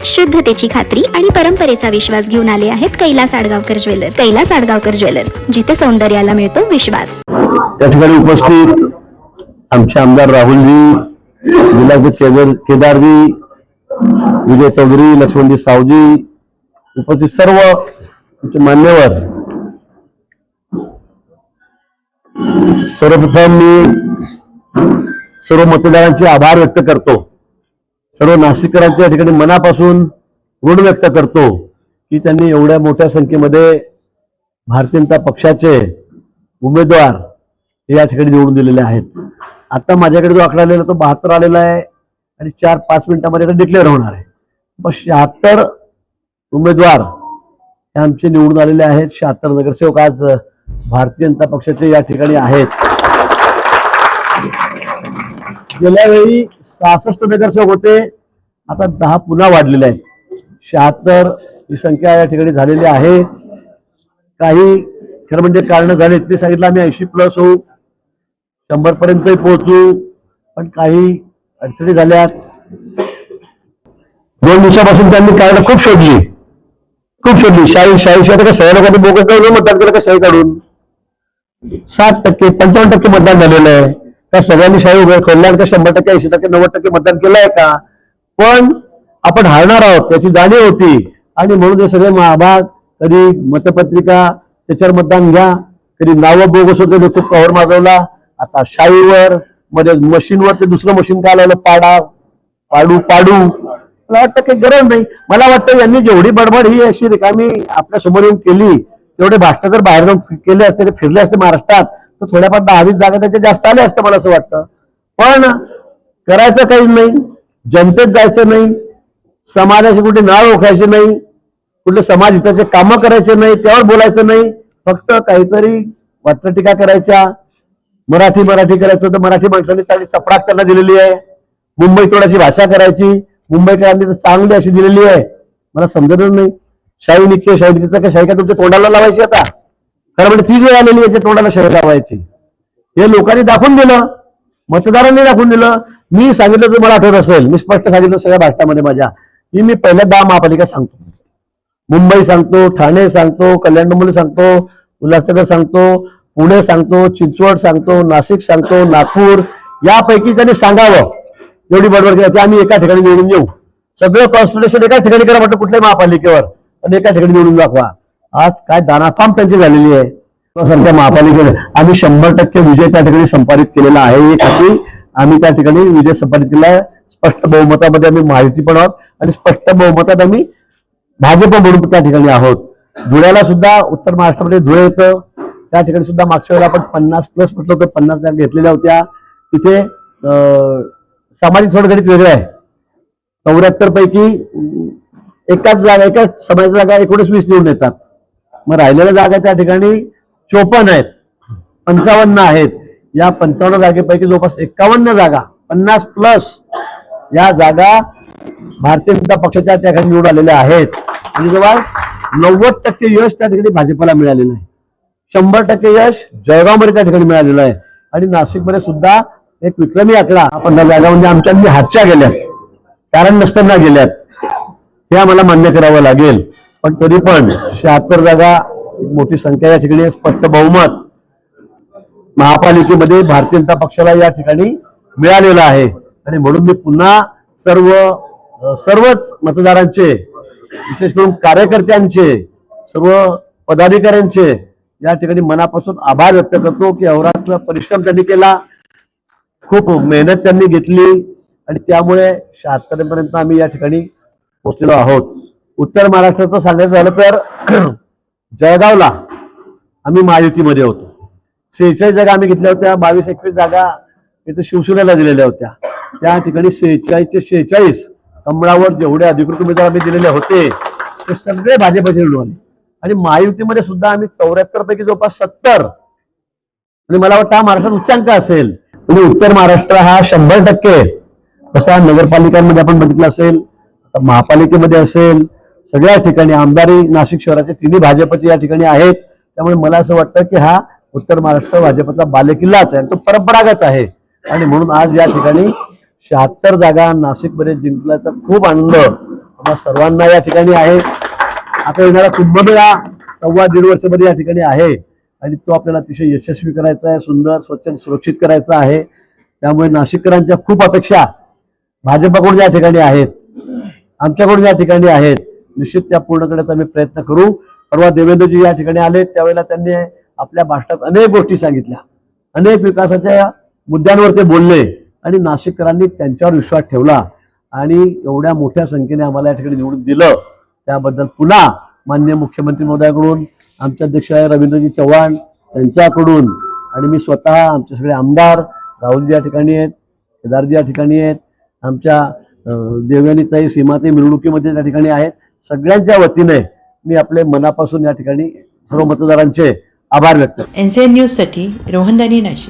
शुद्धतेची खात्री आणि परंपरेचा विश्वास घेऊन आले आहेत कैलास आडगावकर ज्वेलर्स. कैलास आडगावकर ज्वेलर्स, जिथे सौंदर्याला मिळतो विश्वास. त्या ठिकाणी उपस्थित आमचे आमदार राहुलजी, जिल्हाध्यक्ष केदारजी, विजय चौधरी, लक्ष्मणजी सावजी, उपस्थित सर्व आमचे मान्यवर, सर्वप्रथम मी सर्व मतदारांचे आभार व्यक्त करतो. सर्व नाशिककरांच्या या ठिकाणी मनापासून ऋण व्यक्त करतो की त्यांनी एवढ्या मोठ्या संख्येमध्ये भारतीय जनता पक्षाचे उमेदवार या ठिकाणी निवडून दिलेले आहेत. आता माझ्याकडे जो आकडा आलेला तो 72 आलेला आहे आणि 4-5 मिनिटांमध्ये डिक्लेअर होणार आहे. बस 76 उमेदवार हे आमचे निवडून आलेले आहेत. 76 नगरसेवक आज भारतीय जनता पक्षाचे या ठिकाणी आहेत. गेल्या वेळी 66 नगरसेवक होते, आता 10 पुन्हा वाढलेले आहेत. 76 ही संख्या या ठिकाणी झालेली आहे. काही खरं म्हणजे कारण झालेत, मी सांगितलं आम्ही 80+ होऊ, 100 पर्यंतही पोहोचू, पण काही अडचणी झाल्यात. 2 दिवसापासून त्यांनी कारण खूप शोधली. 86 टक्के सगळ्या लोकांनी बोगस जाऊन मतदान केलं का शाही काढून. 60%, 55% मतदान झालेलं आहे. त्या सगळ्यांनी शाही उभे खोलल्या का 100%, 80%, 90% मतदान केलंय का. पण आपण हारणार आहोत त्याची जाणीव होती आणि म्हणून हे सगळे महाभाग, कधी मतपत्रिका त्याच्यावर मतदान घ्या, कधी नावं बोगस होते, खूप कव्हर मागवला. आता शाईवर मध्ये मशीनवर ते दुसरं मशीन काय आलं, पाडू मला वाटतं काही गरज नाही. मला वाटतं यांनी जेवढी बडबड ही अशी रिकामी आपल्या समोर येऊन केली, तेवढे भाष्ट जर बाहेर जाऊन केले असते, फिरले असते महाराष्ट्रात, तर थोड्याफार 10-20 जागा त्याच्या जास्त आल्या असत्या मला असं वाटतं. पण करायचं काही नाही, जनतेत जायचं नाही, समाजाचे कुठे नाव ओळखायचे नाही, कुठले समाज हिताचे कामं करायचे नाही, त्यावर बोलायचं नाही. फक्त काहीतरी वात्रटिका करायच्या. मराठी करायचं तर मराठी माणसांनी चांगली चपराक त्यांना दिलेली आहे. मुंबई तोडाची भाषा करायची, मुंबईकरांनी तर चांगली अशी दिलेली आहे. मला समजतच नाही. शाही निघते का शाही का तुमच्या तोंडाला लावायची. आता खरं म्हणजे ती वेळ आलेली याच्या तोंडाला शाही लावायची. हे लोकांनी दाखवून दिलं, मतदारांनी दाखवून दिलं. मी सांगितलं तर मला आठवत असेल, मी स्पष्ट सांगितलं सगळ्या भाषणामध्ये माझ्या, की मी पहिल्या 10 महापालिका सांगतो. मुंबई सांगतो, ठाणे सांगतो, कल्याण डोंबिवली सांगतो, उल्हासनगर सांगतो, पुणे सांगतो, चिंचवड सांगतो, नाशिक सांगतो, नागपूर. यापैकी त्यांनी सांगावं एवढी बडबड केली, आम्ही एका ठिकाणी निवडून येऊ. सगळं कॉन्स्टिट्यूशन एका ठिकाणी करा म्हटलं कुठल्याही महापालिकेवर, आणि एका ठिकाणी निवडून दाखवा. आज काय दानाफाम त्यांची झालेली आहे. सारख्या महापालिकेने आम्ही 100% विजय त्या ठिकाणी संपादित केलेला आहे. एक हाती आम्ही त्या ठिकाणी विजय संपादित केला आहे. स्पष्ट बहुमतामध्ये आम्ही महायुती पण आहोत आणि स्पष्ट बहुमतात आम्ही भाजप म्हणून त्या ठिकाणी आहोत. धुळ्याला सुद्धा उत्तर महाराष्ट्रामध्ये धुळे येतं, त्या ठिकाणी सुद्धा मागच्या वेळेला आपण 50+ म्हटलं होतं, 50 जागा घेतलेल्या होत्या. तिथे सामाजिक सोडगणित वेगळं आहे. 74 पैकी एकाच समाजाच्या जागा 19-20 निवडून येतात. मग राहिलेल्या जागा त्या ठिकाणी 54 आहेत, 55 आहेत. या 55 जागेपैकी जवळपास 51 जागा, 50+ या जागा भारतीय जनता पक्षाच्या त्या ठिकाणी निवडून आलेल्या आहेत. आणि जवळ 90% यश त्या ठिकाणी भाजपला मिळालेलं आहे. 100% यश जळगावमध्ये त्या ठिकाणी मिळालेलं आहे. आणि नाशिकमध्ये सुद्धा एक विक्रमी आकडा 15 जागा म्हणजे आमच्या हातच्या गेल्यात, कारण नसताना गेल्यात, हे आम्हाला मान्य करावं लागेल. पण तरी पण 76 जागा मोठी संख्या या ठिकाणी, स्पष्ट बहुमत महापालिकेमध्ये भारतीय जनता पक्षाला या ठिकाणी मिळालेलं आहे. आणि म्हणून मी पुन्हा सर्वच मतदारांचे, विशेष करून कार्यकर्त्यांचे, सर्व पदाधिकाऱ्यांचे या ठिकाणी मनापासून आभार व्यक्त करतो की अहोरात्र परिश्रम त्यांनी केला, खूप मेहनत त्यांनी घेतली आणि त्यामुळे 76 पर्यंत आम्ही या ठिकाणी पोहोचलेलो आहोत. उत्तर महाराष्ट्राचं सांगायचं झालं तर जळगावला आम्ही महायुतीमध्ये होतो. 46 जागा आम्ही घेतल्या होत्या. 22-21 जागा इथे शिवसेनेला दिलेल्या होत्या. त्या ठिकाणी 46चे 46 कमळावर जेवढे अधिकृत उमेदवार आम्ही दिलेले होते ते सगळे भाजपचे निवडून आले. आणि महायुतीमध्ये सुद्धा आम्ही 74 पैकी जवळपास 70, आणि मला वाटतं हा महाराष्ट्रात उच्चांक असेल. म्हणजे उत्तर महाराष्ट्र हा 100%, तसा नगरपालिकांमध्ये आपण बघितलं असेल, महापालिकेमध्ये असेल, सगळ्या ठिकाणी आमदारी नाशिक शहराचे तिन्ही भाजपचे या ठिकाणी आहेत. त्यामुळे मला असं वाटतं की हा उत्तर महाराष्ट्र भाजपचा बालेकिल्लाच आहे, तो परंपरागत आहे. आणि म्हणून आज या ठिकाणी 76 जागा नाशिकमध्ये जिंकल्याचा खूप आनंद आम्हा सर्वांना या ठिकाणी आहे. आता येणारा कुंभमेळा 1.5 वर्षामध्ये या ठिकाणी आहे आणि तो आपल्याला अतिशय यशस्वी करायचा आहे, सुंदर स्वच्छ आणि सुरक्षित करायचा आहे. त्यामुळे नाशिककरांच्या खूप अपेक्षा भाजपकडून या ठिकाणी आहेत, आमच्याकडून या ठिकाणी आहेत. निश्चित त्या पूर्ण करण्याचा आम्ही प्रयत्न करू. परवा देवेंद्रजी या ठिकाणी आले त्यावेळेला त्यांनी आपल्या भाषणात अनेक गोष्टी सांगितल्या, अनेक विकासाच्या मुद्द्यांवर ते बोलले आणि नाशिककरांनी त्यांच्यावर विश्वास ठेवला आणि एवढ्या मोठ्या संख्येने आम्हाला या ठिकाणी निवडून दिलं. त्याबद्दल पुन्हा माननीय मुख्यमंत्री महोदयाकडून, आमचे अध्यक्ष रवींद्रजी चव्हाण त्यांच्याकडून आणि मी स्वतः, आमचे सगळे आमदार राहुलजी या ठिकाणी आहेत, केदारजी या ठिकाणी आहेत, आमच्या देवयानीताई सीमाताई मिरवणुकीमध्ये त्या ठिकाणी आहेत, सगळ्यांच्या वतीने मी आपले मनापासून या ठिकाणी सर्व मतदारांचे आभार व्यक्त करतो. NCN न्यूजसाठी रोहनदानी नाशिक.